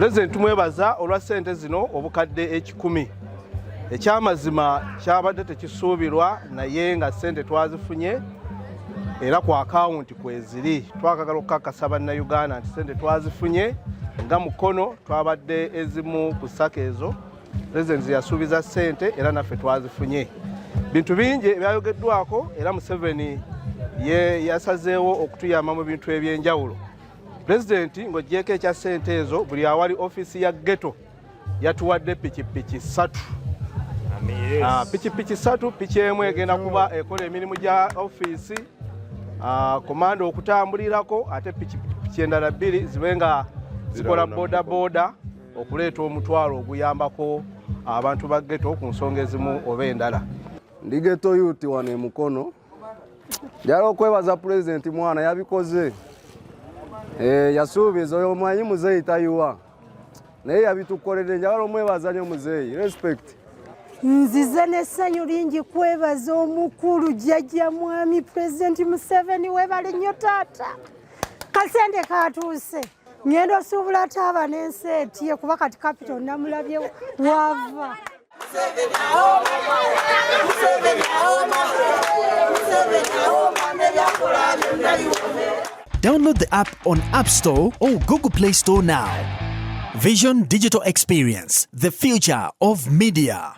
President mwebaza olwa ssente zino obukadde 10,000. Ekyamazima kyabadde tekisuubirwa naye nga ssente twazifunye era ku akawunti kweziri. Twakagala okukakasa bannayuganda nti ssente twazifunye nga Mukono twabadde ezimu ku ssaka ezo. President yasuubiza ssente era naffe twazifunye. Bintu bingi ebyayogeddwako era Museveni yasazeewo okutuyamba mu bintu eby'enjawulo. President ng'oggyeko ekya ssente ezo buli awali ofiisi ya Ghetto yatuwadde pikipiki 3. Pikipiki 3, piki emu egenda kuba ekola emirimu gya ofiisi komanda okutambulirako, ate pikipiki endala 2 zibe nga zikola boda okuleeta omutwalo oguyambako abantu ba Ghetto ku nsonga ezimu oba endala. Ndi Ghetto youth wano e Mukono. Njala okwebaza President mwana yabikoze. Yasuubiza oyo omwanyi muzeeyi tayiwa. Naye yabitukolere, njala omwebaza nnyo muzeeyi. Respect. Nzize n'essanyu lingi kwebaza omukulu jjajja mwami President Museveni, webale nnyo taata. Kasente katuuse. Ngenda osuubula ate aba n'ensi etye kuba kati capital namulabye wava. Download the app on App Store or Google Play Store now. Vision Digital Experience, the future of media.